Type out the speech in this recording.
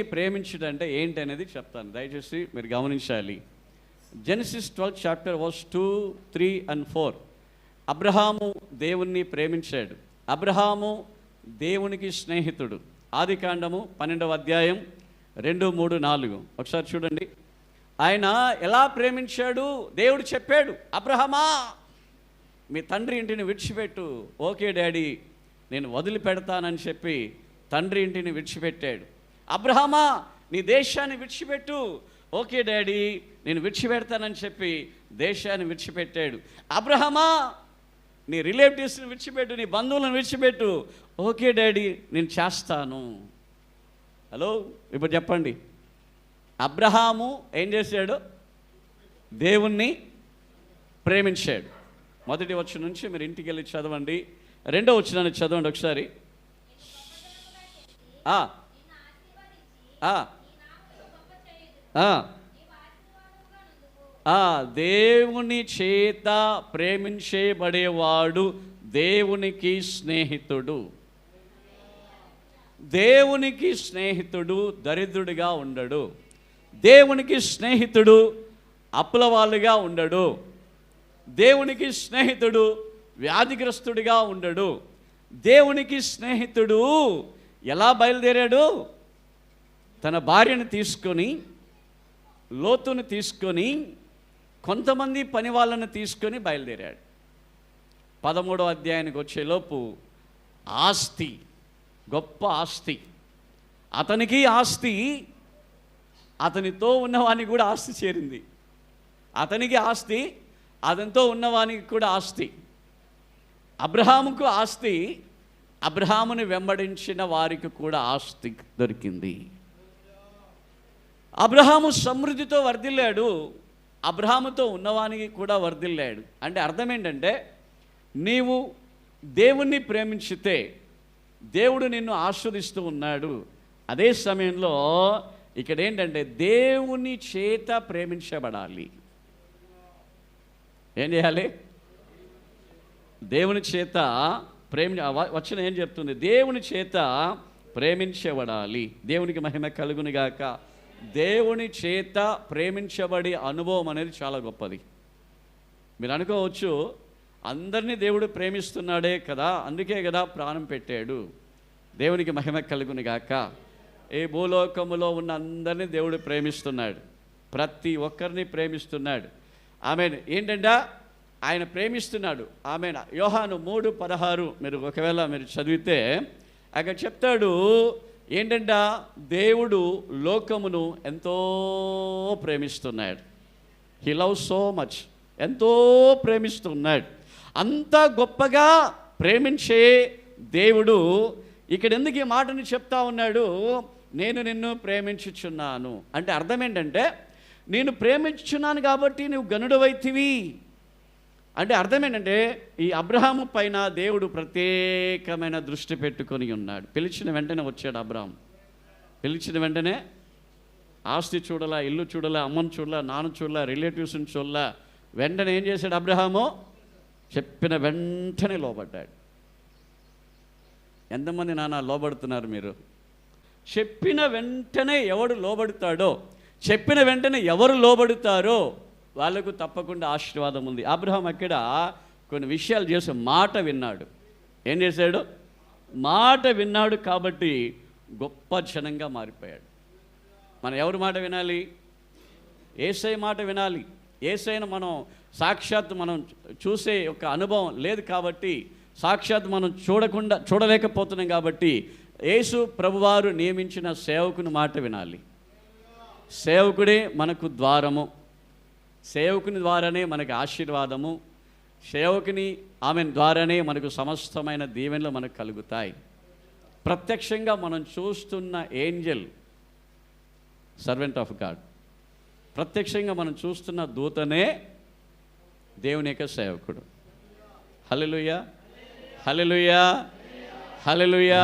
దేవుణ్ణి ప్రేమించడం అంటే ఏంటి అనేది చెప్తాను, దయచేసి మీరు గమనించాలి. Genesis 12 chapter verse 2, 3 and 4. Abraham దేవుణ్ణి ప్రేమించాడు. అబ్రహాము దేవునికి స్నేహితుడు. ఆదికాండము 12వ అధ్యాయం 2, 3, 4 ఒకసారి చూడండి. ఆయన ఎలా ప్రేమించాడు? దేవుడు చెప్పాడు, అబ్రహమా మీ తండ్రి ఇంటిని విడిచిపెట్టు. ఓకే డాడీ నేను వదిలిపెడతానని చెప్పి తండ్రి ఇంటిని విడిచిపెట్టాడు. అబ్రహమా నీ దేశాన్ని విడిచిపెట్టు. ఓకే డాడీ నేను విడిచిపెడతానని చెప్పి దేశాన్ని విడిచిపెట్టాడు. అబ్రహమా నీ రిలేటివ్స్ని విడిచిపెట్టు, నీ బంధువులను విడిచిపెట్టు. ఓకే డాడీ నేను చేస్తాను. హలో, ఇప్పుడు చెప్పండి, అబ్రహాము ఏం చేశాడు? దేవుణ్ణి ప్రేమించాడు. మొదటి వచనం నుంచి మీరు ఇంటికి వెళ్ళి చదవండి. 2వ వచనాన్ని చదవండి ఒకసారి. దేవుని చేత ప్రేమించబడేవాడు దేవునికి స్నేహితుడు. దేవునికి స్నేహితుడు దరిద్రుడిగా ఉండడు. దేవునికి స్నేహితుడు అప్పులవాళ్ళుగా ఉండడు. దేవునికి స్నేహితుడు వ్యాధిగ్రస్తుడిగా ఉండడు. దేవునికి స్నేహితుడు ఎలా బయలుదేరాడు? తన భార్యను తీసుకొని, లోతును తీసుకొని, కొంతమంది పని వాళ్ళను తీసుకొని బయలుదేరాడు. 13వ అధ్యాయానికి వచ్చేలోపు ఆస్తి, గొప్ప ఆస్తి, అతనికి ఆస్తి, అతనితో ఉన్నవానికి కూడా ఆస్తి చేరింది. అతనికి ఆస్తి, అతనితో ఉన్నవానికి కూడా ఆస్తి. అబ్రహాముకు ఆస్తి, అబ్రహాముని వెంబడించిన వారికి కూడా ఆస్తి దొరికింది. అబ్రహాము సమృద్ధితో వర్ధిల్లాడు, అబ్రహాముతో ఉన్నవానికి కూడా వర్ధిల్లాడు. అంటే అర్థం ఏంటంటే, నీవు దేవుణ్ణి ప్రేమించితే దేవుడు నిన్ను ఆస్వాదిస్తూ ఉన్నాడు. అదే సమయంలో ఇక్కడ ఏంటంటే దేవుని చేత ప్రేమించబడాలి. ఏం చేయాలి? దేవుని చేత వచ్చిన ఏం చెప్తుంది? దేవుని చేత ప్రేమించబడాలి. దేవునికి మహిమ కలుగునుగాక. దేవుని చేత ప్రేమించబడే అనుభవం అనేది చాలా గొప్పది. మీరు అనుకోవచ్చు, అందరినీ దేవుడు ప్రేమిస్తున్నాడే కదా, అందుకే కదా ప్రాణం పెట్టాడు. దేవునికి మహిమ కలుగునుగాక. ఈ భూలోకములో ఉన్న అందరినీ దేవుడు ప్రేమిస్తున్నాడు, ప్రతి ఒక్కరిని ప్రేమిస్తున్నాడు. ఆమెన్. ఏంటంటే ఆయన ప్రేమిస్తున్నాడు. ఆమెన్. యోహాను 3:16 మీరు ఒకవేళ మీరు చదివితే అక్కడ చెప్తాడు ఏంటంటే, దేవుడు లోకమును ఎంతో ప్రేమిస్తున్నాడు. హీ లవ్ సో మచ్, ఎంతో ప్రేమిస్తున్నాడు. అంత గొప్పగా ప్రేమించే దేవుడు ఇక్కడ ఎందుకు ఈ మాటని చెప్తా ఉన్నాడు? నేను నిన్ను ప్రేమించుచున్నాను అంటే అర్థం ఏంటంటే, నేను ప్రేమించుచున్నాను కాబట్టి నువ్వు గనుడవైతివి అంటే అర్థం ఏంటంటే, ఈ అబ్రహాము పైన దేవుడు ప్రత్యేకమైన దృష్టి పెట్టుకొని ఉన్నాడు. పిలిచిన వెంటనే వచ్చాడు అబ్రహాం. పిలిచిన వెంటనే ఆస్తి చూడలా, ఇల్లు చూడలా, అమ్మను చూడలా, నాన్న చూడలా, రిలేటివ్స్ని చూడలా. వెంటనే ఏం చేశాడు అబ్రహాము? చెప్పిన వెంటనే లోబడ్డాడు. ఎంతమంది నాన్న లోబడుతున్నారు మీరు? చెప్పిన వెంటనే ఎవడు లోబడతాడో, చెప్పిన వెంటనే ఎవరు లోబడతారో వాళ్ళకు తప్పకుండా ఆశీర్వాదం ఉంది. అబ్రహాం అక్కడ కొన్ని విషయాలు చేసి మాట విన్నాడు. ఏం చేశాడు? మాట విన్నాడు కాబట్టి గొప్ప జనంగా మారిపోయాడు. మనం ఎవరి మాట వినాలి? యేసయ్య మాట వినాలి. యేసయ్యను మనం సాక్షాత్ మనం చూసే ఒక అనుభవం లేదు కాబట్టి, సాక్షాత్ మనం చూడలేకపోతున్నాం కాబట్టి, యేసు ప్రభువారు నియమించిన సేవకుని మాట వినాలి. సేవకుడే మనకు ద్వారము, సేవకుని ద్వారానే మనకు ఆశీర్వాదము, సేవకుని ఆమె ద్వారానే మనకు సమస్తమైన దీవెనలు మనకు కలుగుతాయి. ప్రత్యక్షంగా మనం చూస్తున్న ఏంజెల్ సర్వెంట్ ఆఫ్ గాడ్, ప్రత్యక్షంగా మనం చూస్తున్న దూతనే దేవుని యొక్క సేవకుడు. హల్లెలూయా, హల్లెలూయా, హల్లెలూయా.